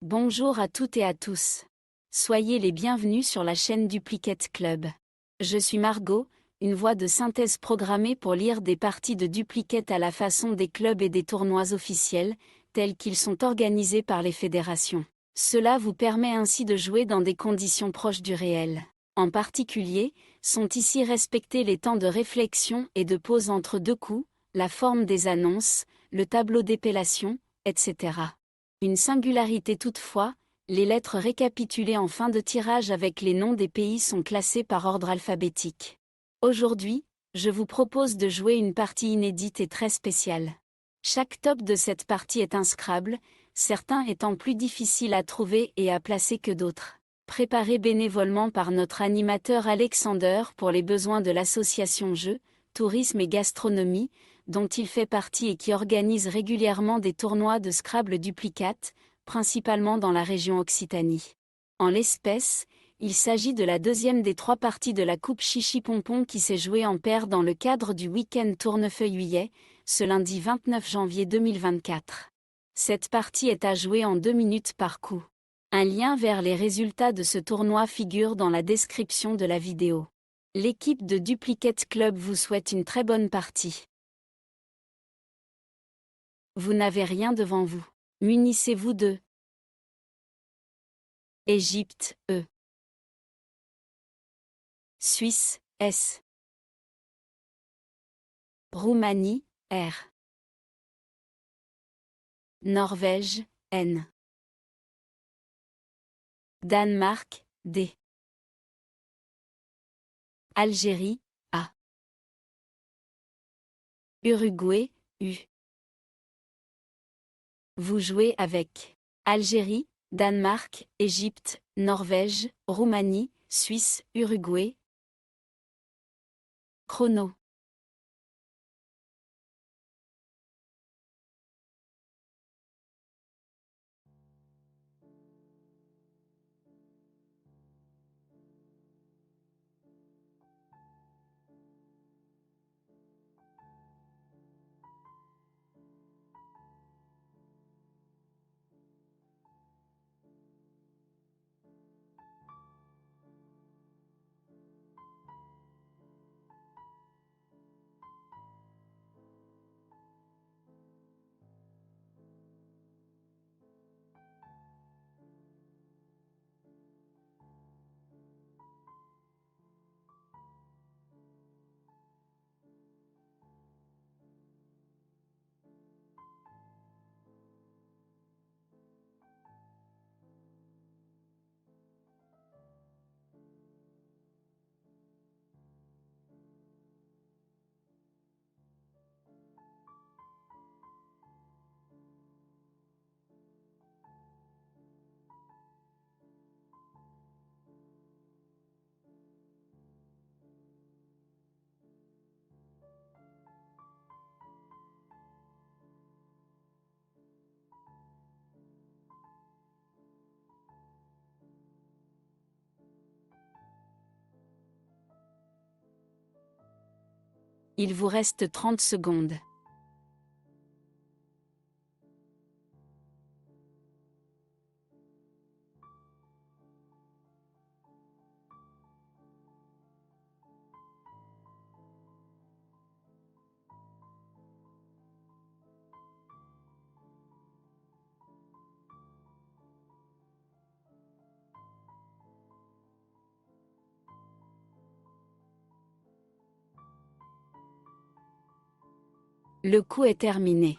Bonjour à toutes et à tous. Soyez les bienvenus sur la chaîne Duplicate Club. Je suis Margot, une voix de synthèse programmée pour lire des parties de Duplicate à la façon des clubs et des tournois officiels, tels qu'ils sont organisés par les fédérations. Cela vous permet ainsi de jouer dans des conditions proches du réel. En particulier, sont ici respectés les temps de réflexion et de pause entre deux coups, la forme des annonces, le tableau d'épellation, etc. Une singularité toutefois, les lettres récapitulées en fin de tirage avec les noms des pays sont classées par ordre alphabétique. Aujourd'hui, je vous propose de jouer une partie inédite et très spéciale. Chaque top de cette partie est un Scrabble, certains étant plus difficiles à trouver et à placer que d'autres. Préparé bénévolement par notre animateur Alexander pour les besoins de l'association Jeux, Tourisme et Gastronomie, dont il fait partie et qui organise régulièrement des tournois de Scrabble Duplicate, principalement dans la région Occitanie. En l'espèce, il s'agit de la deuxième des 3 parties de la Coupe Chichi Pompon qui s'est jouée en paire dans le cadre du week-end Tournefeuille-Huillet, ce lundi 29 janvier 2024. Cette partie est à jouer en 2 minutes par coup. Un lien vers les résultats de ce tournoi figure dans la description de la vidéo. L'équipe de Duplicate Club vous souhaite une très bonne partie. Vous n'avez rien devant vous. Munissez-vous de Égypte, E. Suisse, S. Roumanie, R. Norvège, N. Danemark, D. Algérie, A. Uruguay, U. Vous jouez avec Algérie, Danemark, Égypte, Norvège, Roumanie, Suisse, Uruguay. Chrono. Il vous reste 30 secondes. Le coup est terminé.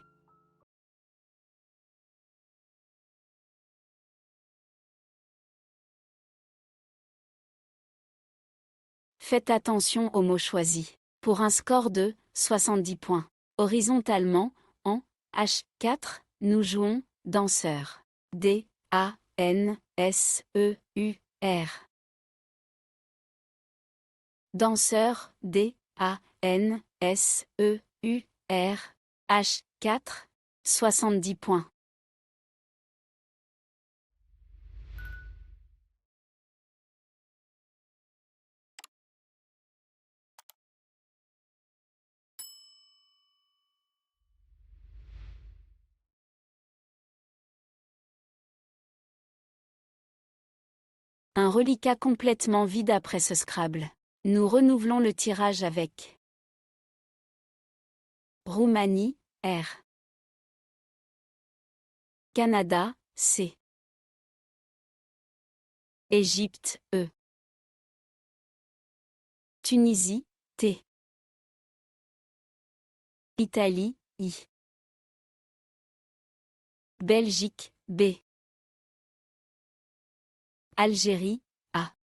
Faites attention aux mots choisis. Pour un score de 70 points. Horizontalement, en H4, nous jouons danseur. D, A, N, S, E, U, R. Danseur, D, A, N, S, E, U, R. H4, 70 points. Un reliquat complètement vide après ce Scrabble. Nous renouvelons le tirage avec Roumanie, R. Canada, C. Égypte, E. Tunisie, T. Italie, I. Belgique, B. Algérie, A.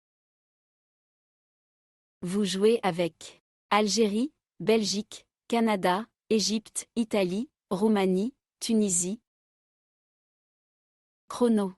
Vous jouez avec Algérie, Belgique, Canada, Égypte, Italie, Roumanie, Tunisie. Chrono.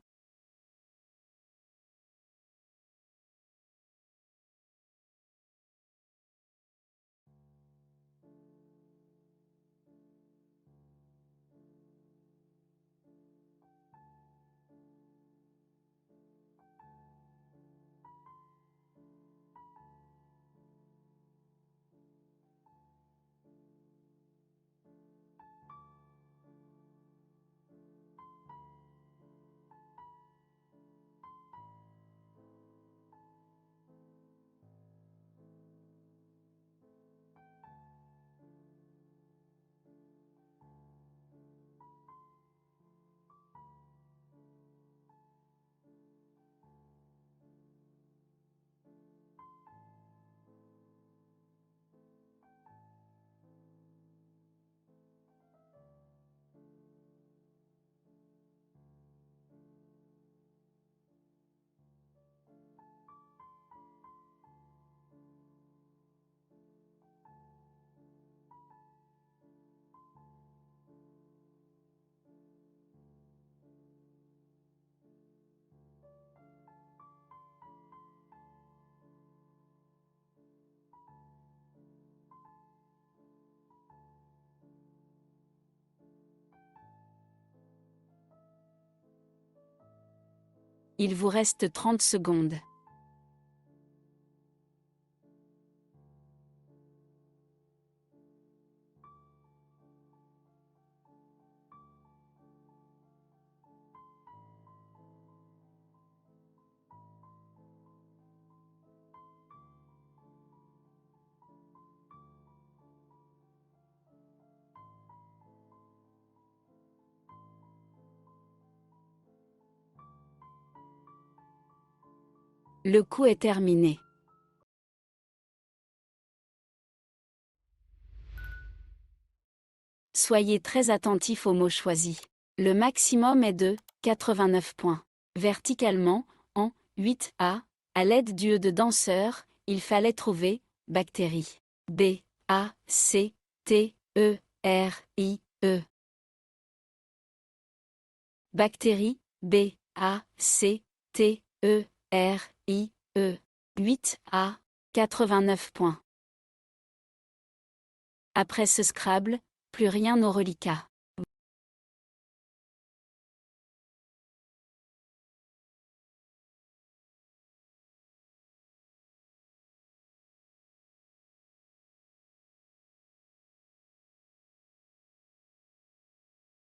Il vous reste 30 secondes. Le coup est terminé. Soyez très attentifs aux mots choisis. Le maximum est de 89 points. Verticalement, en 8A, à l'aide du E de danseur, il fallait trouver bactérie. B, A, C, T, E, R, I, E. Bactérie, B, A, C, T, E, R, I, E. 8A, 89 points. Après ce Scrabble, plus rien au reliquat.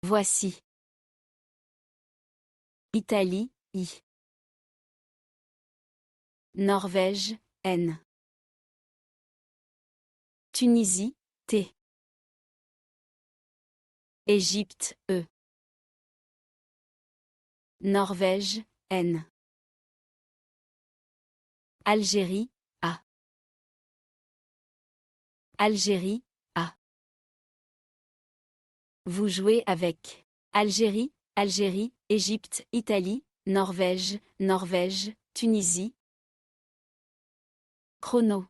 Voici. Italie, I. Norvège, N. Tunisie, T. Égypte, E. Norvège, N. Algérie, A. Algérie, A. Vous jouez avec Algérie, Algérie, Égypte, Italie, Norvège, Norvège, Tunisie. Chrono.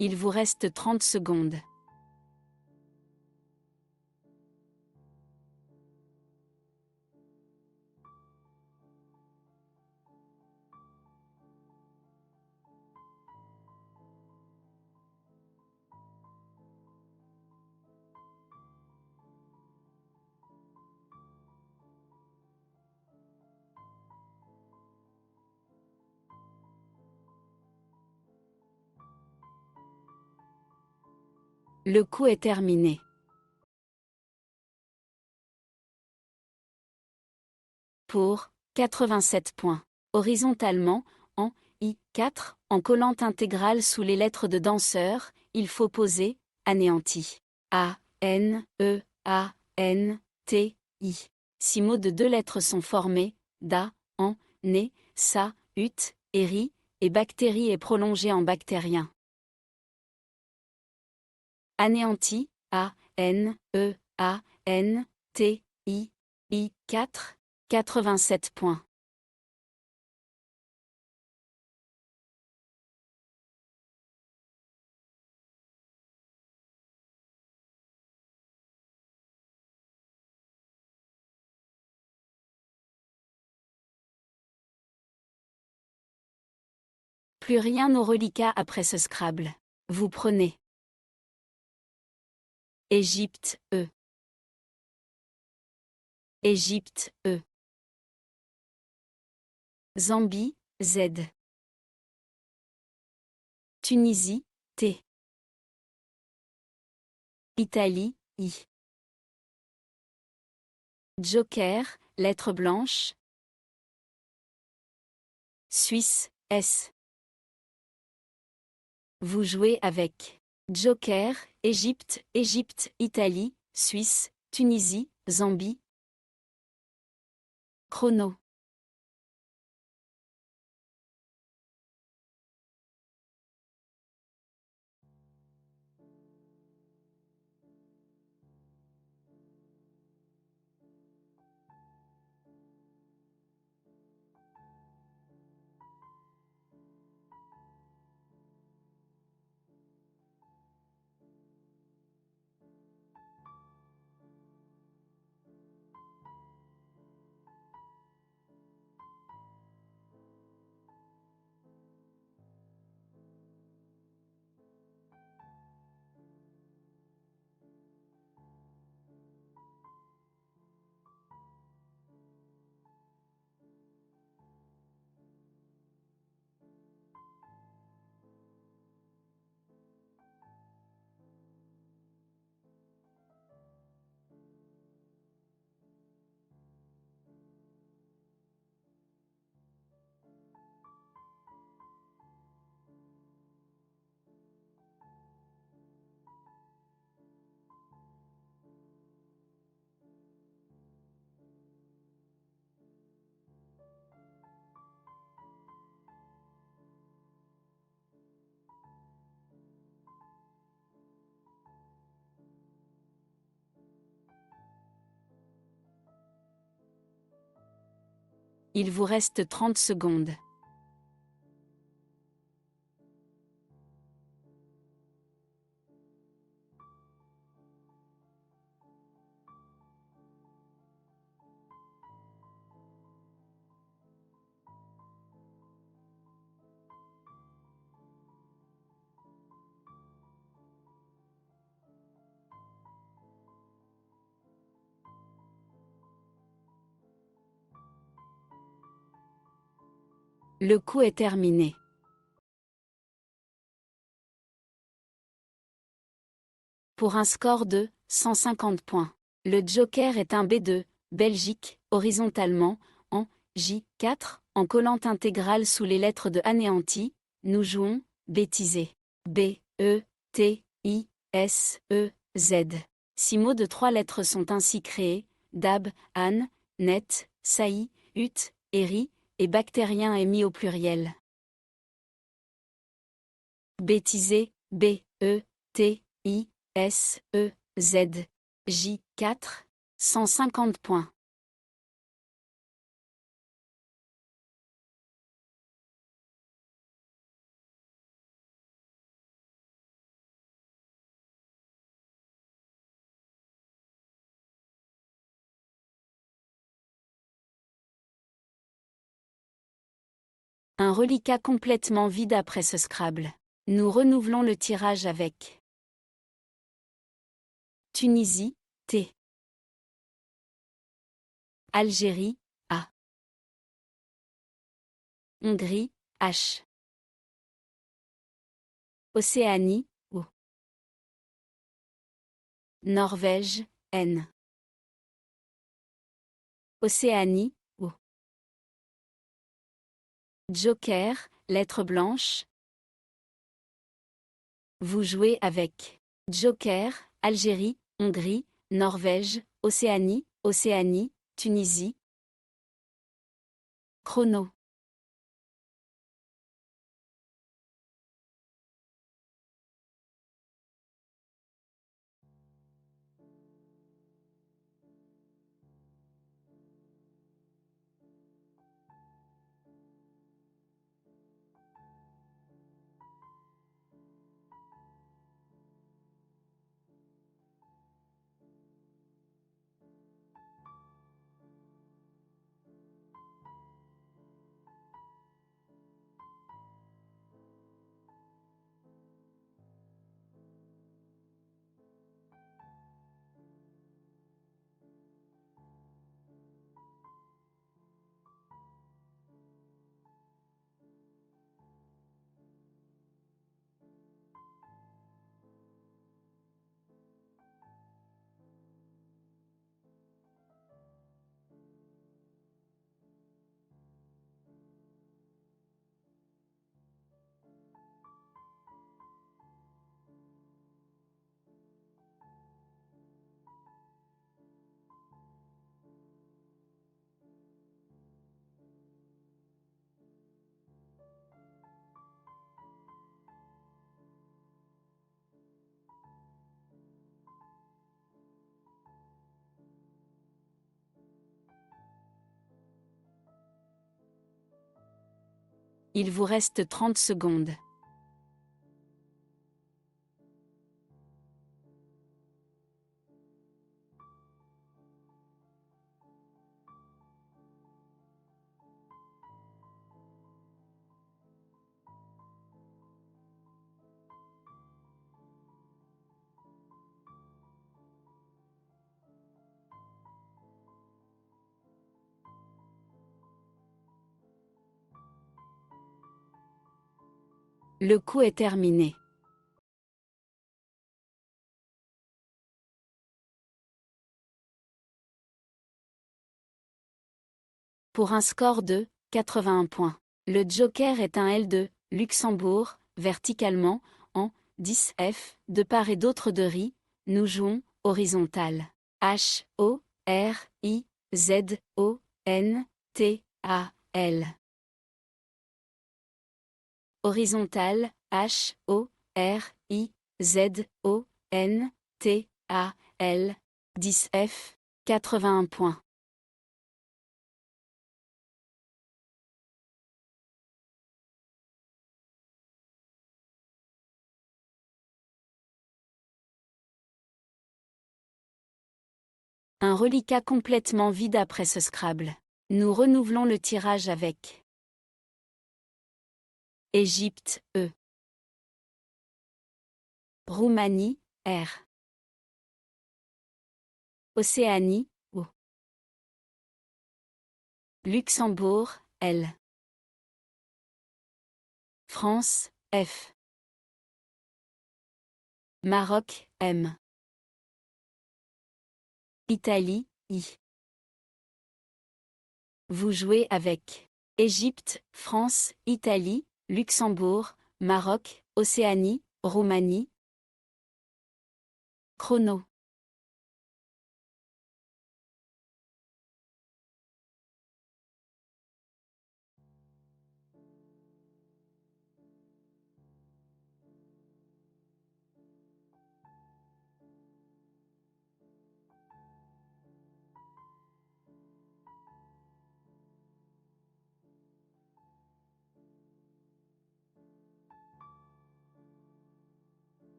Il vous reste 30 secondes. Le coup est terminé. Pour 87 points. Horizontalement, en I4, en collante intégrale sous les lettres de danseur, il faut poser anéanti. A, N, E, A, N, T, I. 6 mots de 2 lettres sont formés, da, en, né, sa, ut, eri, et bactérie est prolongé en bactérien. Anéanti, A, N, E, A, N, T, I, I4, 87 points. Plus rien au reliquat après ce Scrabble. Vous prenez Égypte, E. Égypte, E. Zambie, Z. Tunisie, T. Italie, I. Joker, lettre blanche. Suisse, S. Vous jouez avec Joker, Égypte, Égypte, Italie, Suisse, Tunisie, Zambie. Chrono. Il vous reste 30 secondes. Le coup est terminé. Pour un score de 150 points. Le Joker est un B2, Belgique, horizontalement, en J4, en collante intégrale sous les lettres de anéanti. Nous jouons bêtisé. B, E, T, I, S, E, Z. 6 mots de 3 lettres sont ainsi créés, dab, an, net, saï, ut, eri, et bactérien est mis au pluriel. Bêtisé, B, E, T, I, S, E, Z. J4, 150 points. Un reliquat complètement vide après ce Scrabble. Nous renouvelons le tirage avec Tunisie, T. Algérie, A. Hongrie, H. Océanie, O. Norvège, N. Océanie, O. Joker, lettre blanche. Vous jouez avec Joker, Algérie, Hongrie, Norvège, Océanie, Océanie, Tunisie. Chrono. Il vous reste 30 secondes. Le coup est terminé. Pour un score de 81 points. Le Joker est un L de Luxembourg, verticalement, en 10 F, de part et d'autre de riz. Nous jouons horizontal. H, O, R, I, Z, O, N, T, A, L. Horizontal, H, O, R, I, Z, O, N, T, A, L. 10 F, 81 points. Un reliquat complètement vide après ce Scrabble. Nous renouvelons le tirage avec Égypte, E. Roumanie, R. Océanie, O. Luxembourg, L. France, F. Maroc, M. Italie, I. Vous jouez avec Égypte, France, Italie, Luxembourg, Maroc, Océanie, Roumanie. Chrono.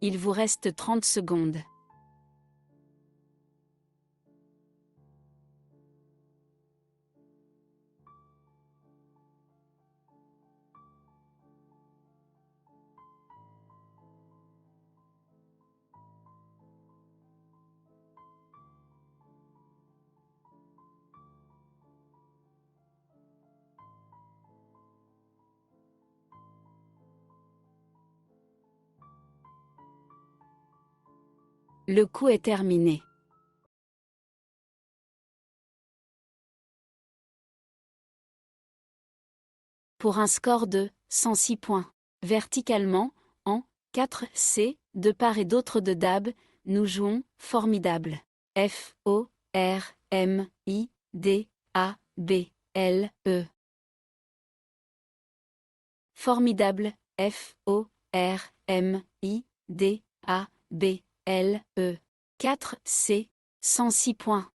Il vous reste 30 secondes. Le coup est terminé. Pour un score de 106 points. Verticalement, en 4C, de part et d'autre de DAB, nous jouons Formidable. F, O, R, M, I, D, A, B, L, E. Formidable, F, O, R, M, I, D, A, B, L, E. 4C, 106 points.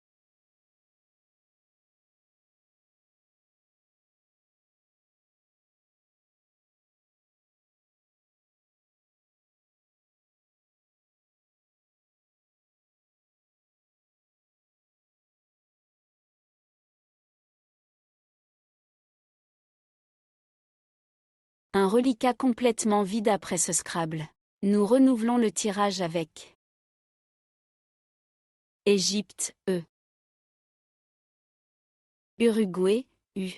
Un reliquat complètement vide après ce Scrabble. Nous renouvelons le tirage avec Égypte, E. Uruguay, U.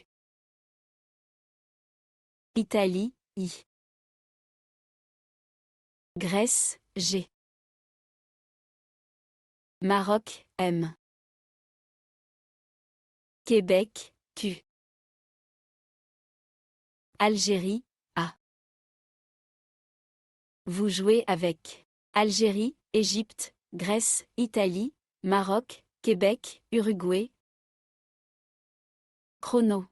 Italie, I. Grèce, G. Maroc, M. Québec, Q. Algérie, A. Vous jouez avec Algérie, Égypte, Grèce, Italie, Maroc, Québec, Uruguay. Chrono.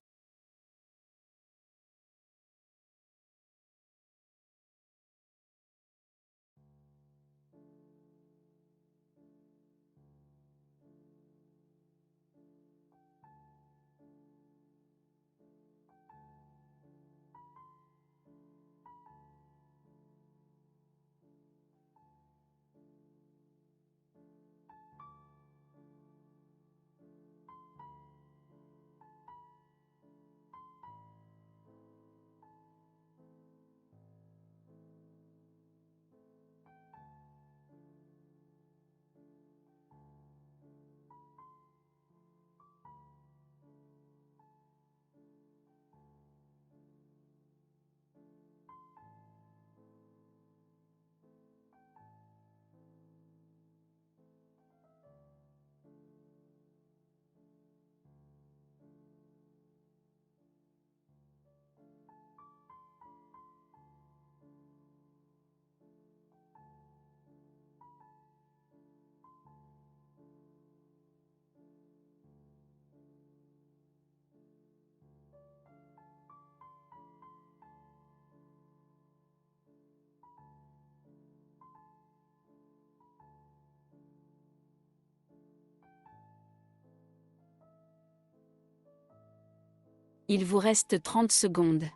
Il vous reste 30 secondes.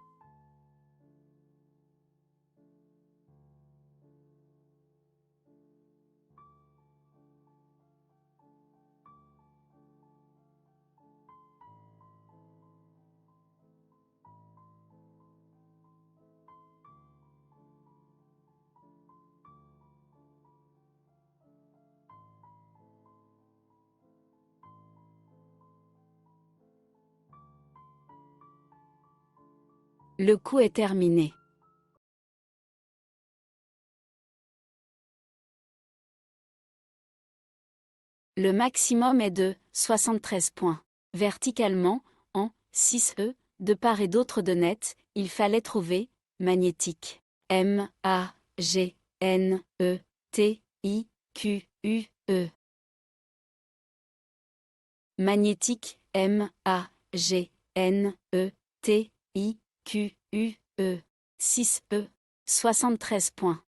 Le coup est terminé. Le maximum est de 73 points. Verticalement, en 6E, de part et d'autre de net, il fallait trouver magnétique. M, A, G, N, E, T, I, Q, U, E. Magnétique, M, A, G, N, E, T, I, Q, U, E. 6E. 73 points.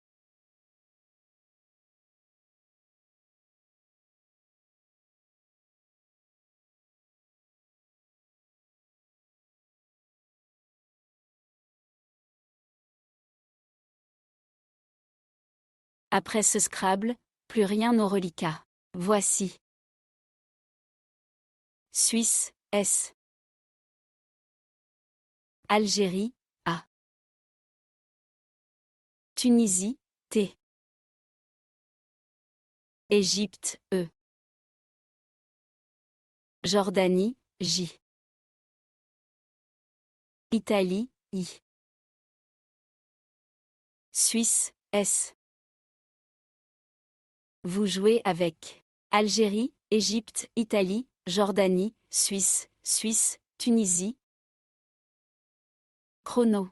Après ce Scrabble, plus rien au reliquat. Voici. Suisse, S. Algérie, A. Tunisie, T. Égypte, E. Jordanie, J. Italie, I. Suisse, S. Vous jouez avec Algérie, Égypte, Italie, Jordanie, Suisse, Tunisie. Chrono.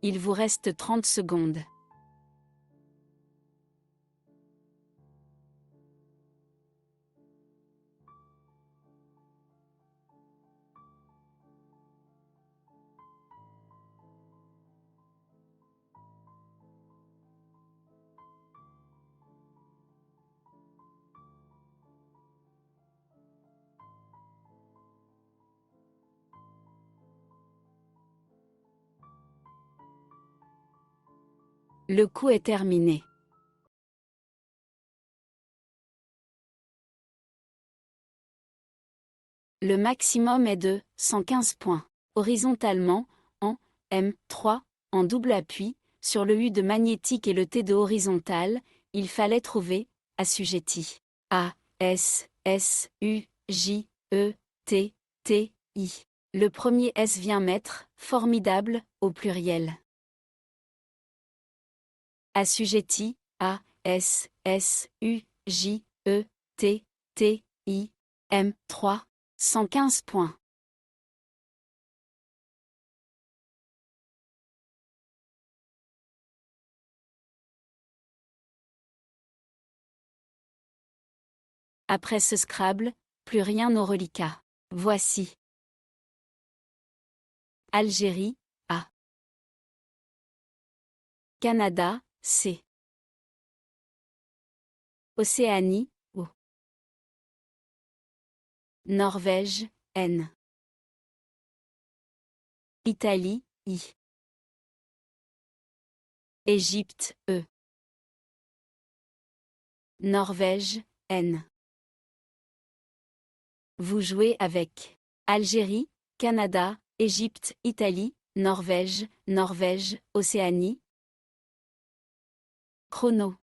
Il vous reste 30 secondes. Le coup est terminé. Le maximum est de 115 points. Horizontalement, en M3, en double appui, sur le U de magnétique et le T de horizontal, il fallait trouver assujetti. A, S, S, U, J, E, T, T, I. Le premier S vient mettre formidable au pluriel. Assujetti, A, S, S, U, J, E, T, T, I, M3, 115 points. Après ce Scrabble, plus rien au reliquat. Voici. Algérie, A. Canada, C. Océanie, O. Norvège, N. Italie, I. Égypte, E. Norvège, N. Vous jouez avec Algérie, Canada, Égypte, Italie, Norvège, Océanie. Chrono.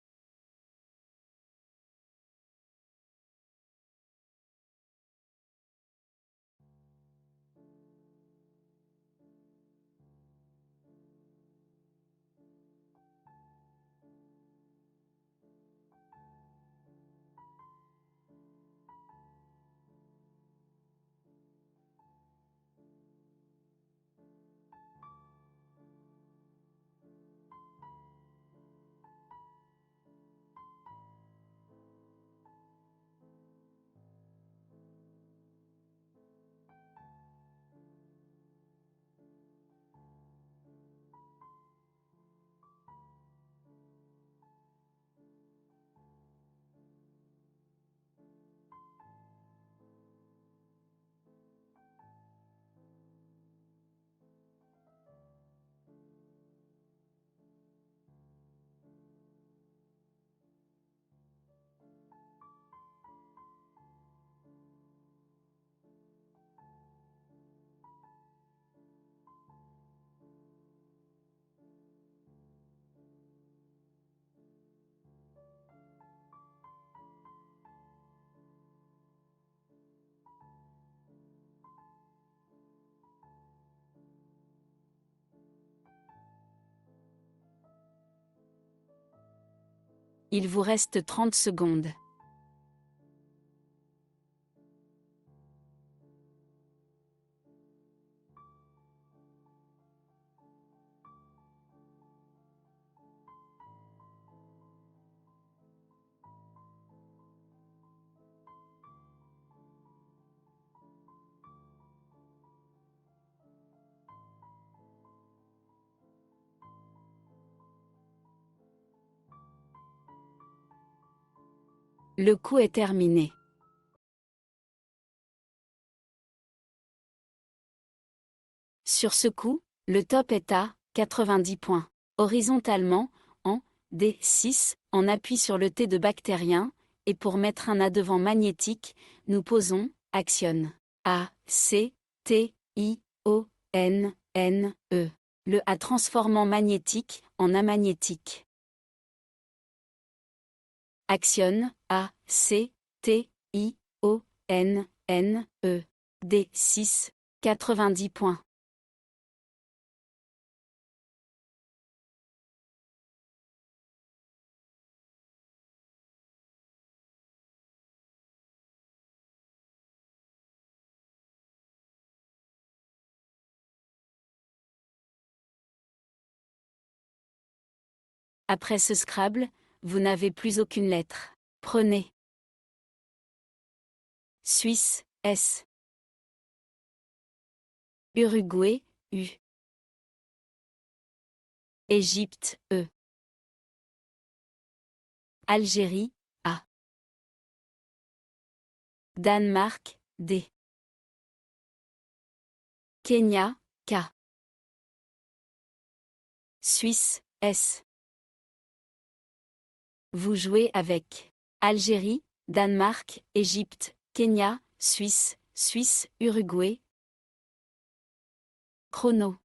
Il vous reste 30 secondes. Le coup est terminé. Sur ce coup, le top est à 90 points. Horizontalement, en D6, on appuie sur le T de bactérien, et pour mettre un A devant magnétique, nous posons Action. A, C, T, I, O, N, N, E. Le A transformant magnétique en amagnétique. Action, A, C, T, I, O, N, N, E. D6, 90 points. Après ce Scrabble, vous n'avez plus aucune lettre. Prenez. Suisse, S. Uruguay, U. Égypte, E. Algérie, A. Danemark, D. Kenya, K. Suisse, S. Vous jouez avec Algérie, Danemark, Égypte, Kenya, Suisse, Suisse, Uruguay. Chrono.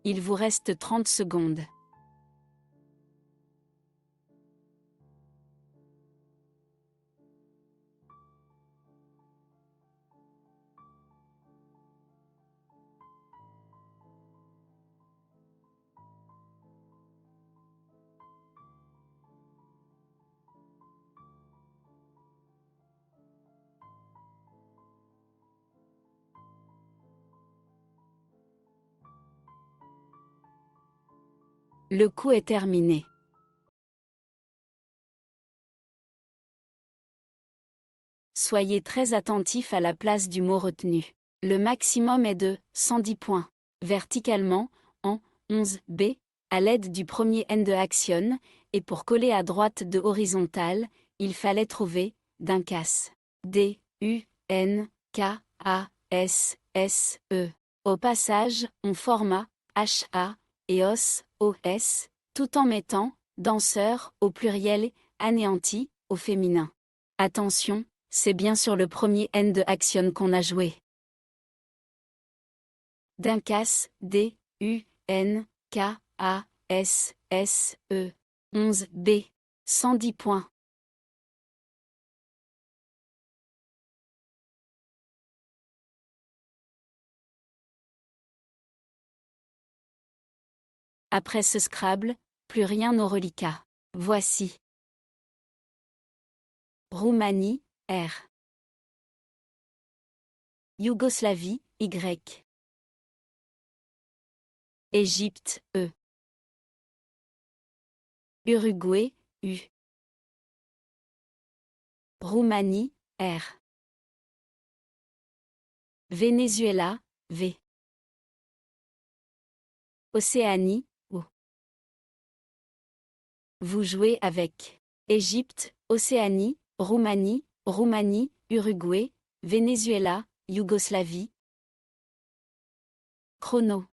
Il vous reste 30 secondes. Le coup est terminé. Soyez très attentif à la place du mot retenu. Le maximum est de 110 points. Verticalement, en 11B, à l'aide du premier N de Action, et pour coller à droite de horizontal, il fallait trouver d'un casse. D, U, N, K, A, S, S, E. Au passage, on forma H, A, et os, O, S, tout en mettant danseur au pluriel, anéanti au féminin. Attention, c'est bien sur le premier N de Action qu'on a joué. Dincas, D, U, N, K, A, S, S, E. 11B. 110 points. Après ce Scrabble, plus rien au reliquat. Voici. Roumanie, R. Yougoslavie, Y. Égypte, E. Uruguay, U. Roumanie, R. Venezuela, V. Océanie, O. Vous jouez avec Égypte, Océanie, Roumanie, Roumanie, Uruguay, Venezuela, Yougoslavie. Chrono.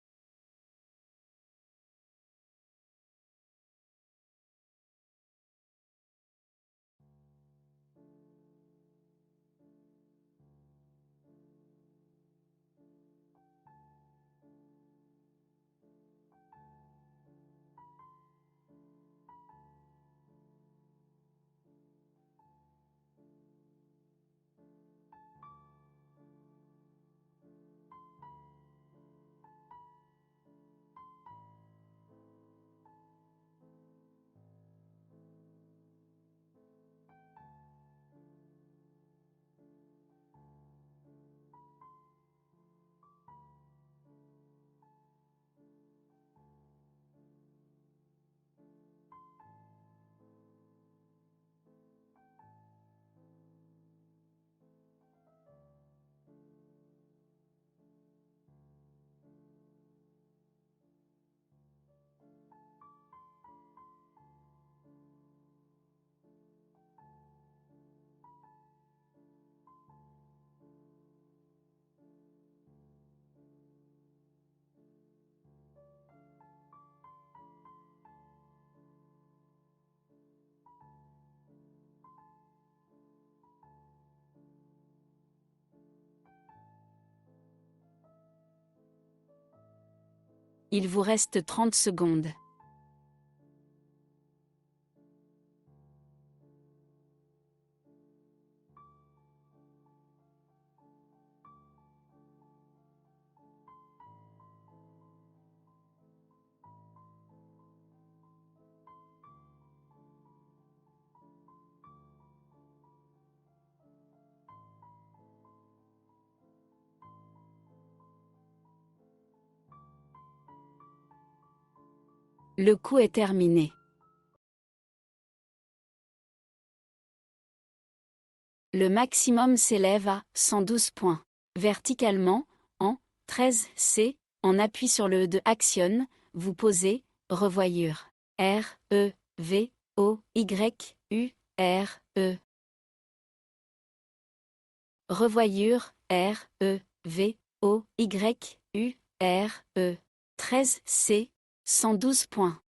Il vous reste 30 secondes. Le coup est terminé. Le maximum s'élève à 112 points. Verticalement, en 13C, en appui sur le E de Action, vous posez revoyure. R, E, V, O, Y, U, R, E. Revoyure, R, E, V, O, Y, U, R, E. 13C, 112 points.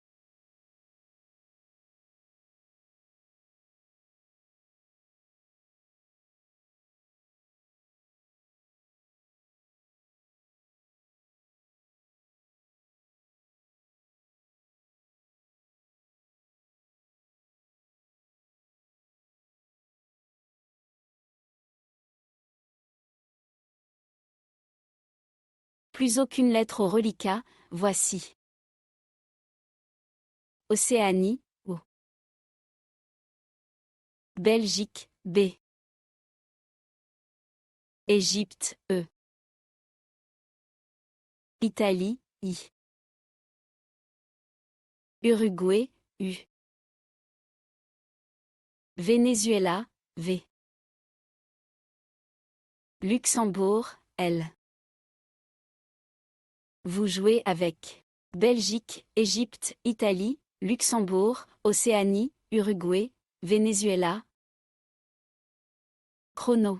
Plus aucune lettre au reliquat, voici. Océanie, O. Belgique, B. Égypte, E. Italie, I. Uruguay, U. Venezuela, V. Luxembourg, L. Vous jouez avec Belgique, Égypte, Italie, Luxembourg, Océanie, Uruguay, Venezuela. Chrono.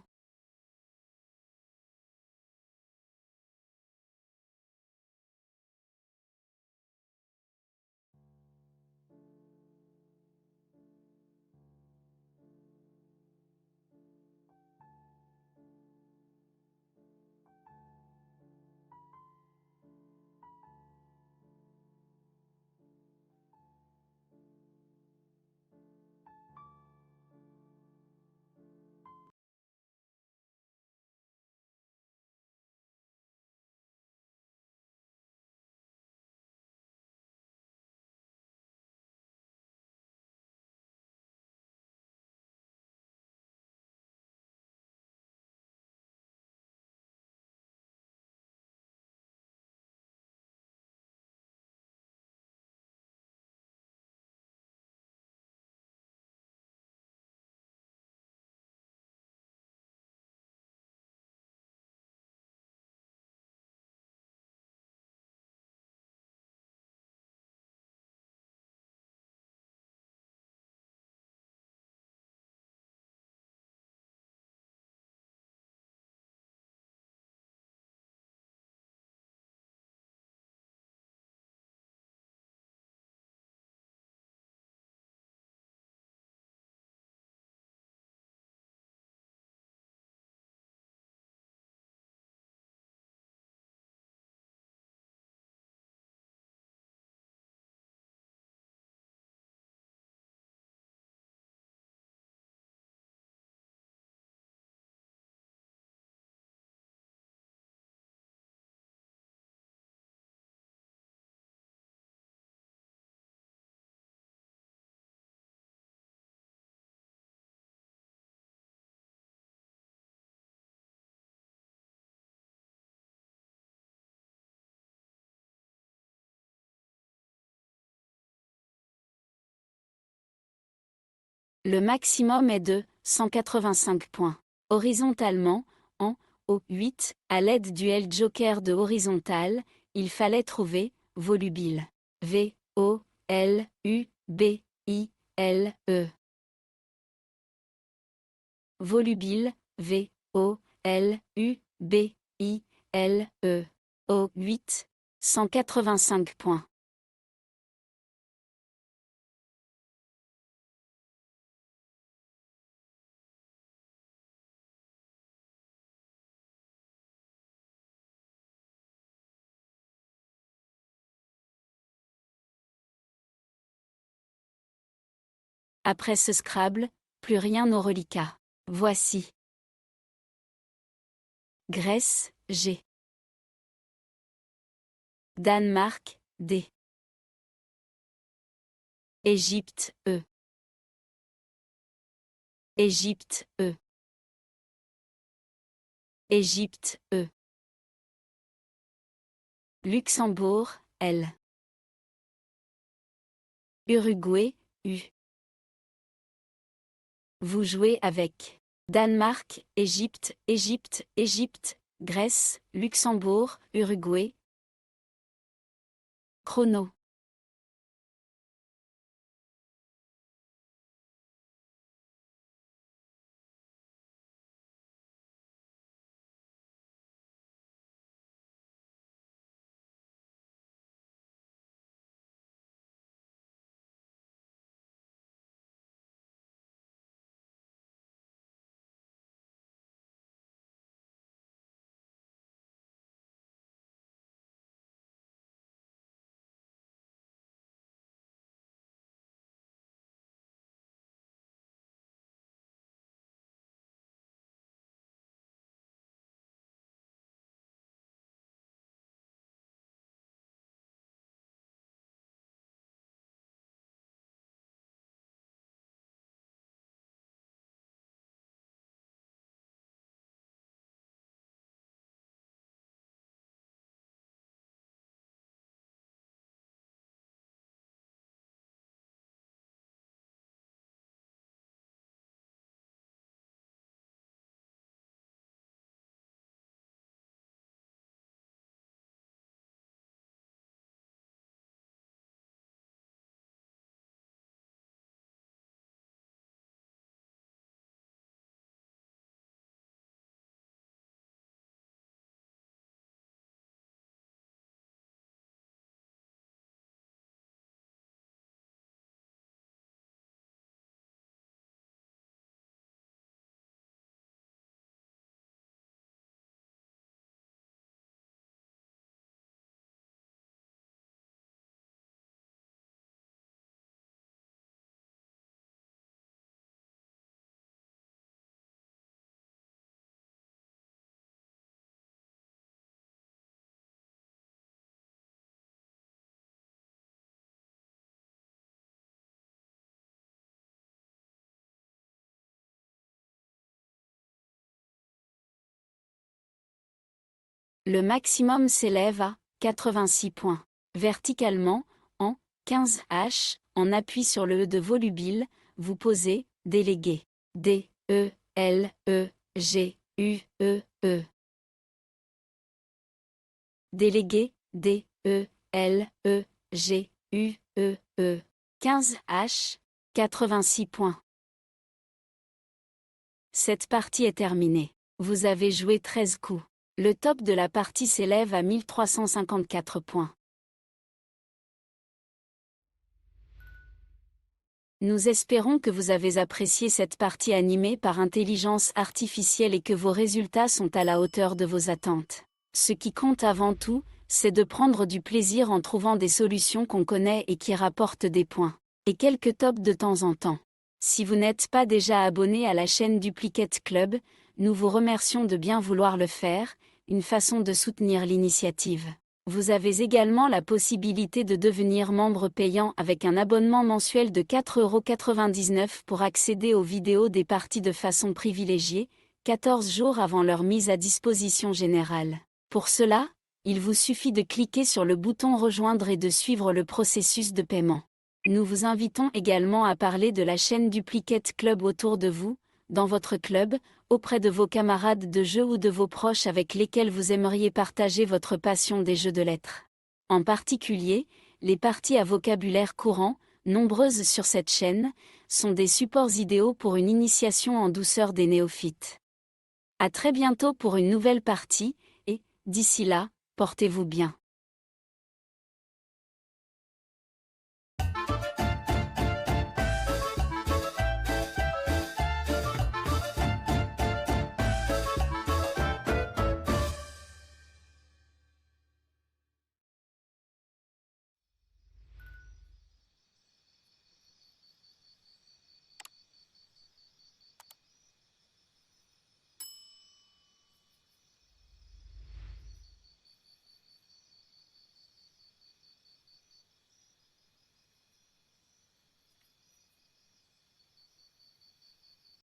Le maximum est de 185 points. Horizontalement, en O8, à l'aide du L-Joker de horizontal, il fallait trouver volubile. V-O-L-U-B-I-L-E. Volubile, V-O-L-U-B-I-L-E. O8, 185 points. Après ce Scrabble, plus rien au reliquat. Voici. Grèce, G. Danemark, D. Égypte, E. Égypte, E. Égypte, E. Luxembourg, L. Uruguay, U. Vous jouez avec Danemark, Égypte, Égypte, Égypte, Grèce, Luxembourg, Uruguay. Chrono. Le maximum s'élève à 86 points. Verticalement, en 15 H, en appui sur le E de volubile, vous posez délégué. D, E, L, E, G, U, E, E. Délégué, D, E, L, E, G, U, E, E. 15 H, 86 points. Cette partie est terminée. Vous avez joué 13 coups. Le top de la partie s'élève à 1354 points. Nous espérons que vous avez apprécié cette partie animée par intelligence artificielle et que vos résultats sont à la hauteur de vos attentes. Ce qui compte avant tout, c'est de prendre du plaisir en trouvant des solutions qu'on connaît et qui rapportent des points. Et quelques tops de temps en temps. Si vous n'êtes pas déjà abonné à la chaîne Duplicate Club, nous vous remercions de bien vouloir le faire, une façon de soutenir l'initiative. Vous avez également la possibilité de devenir membre payant avec un abonnement mensuel de 4,99 € pour accéder aux vidéos des parties de façon privilégiée, 14 jours avant leur mise à disposition générale. Pour cela, il vous suffit de cliquer sur le bouton Rejoindre et de suivre le processus de paiement. Nous vous invitons également à parler de la chaîne Duplicate Club autour de vous, dans votre club, auprès de vos camarades de jeu ou de vos proches avec lesquels vous aimeriez partager votre passion des jeux de lettres. En particulier, les parties à vocabulaire courant, nombreuses sur cette chaîne, sont des supports idéaux pour une initiation en douceur des néophytes. À très bientôt pour une nouvelle partie, et, d'ici là, portez-vous bien.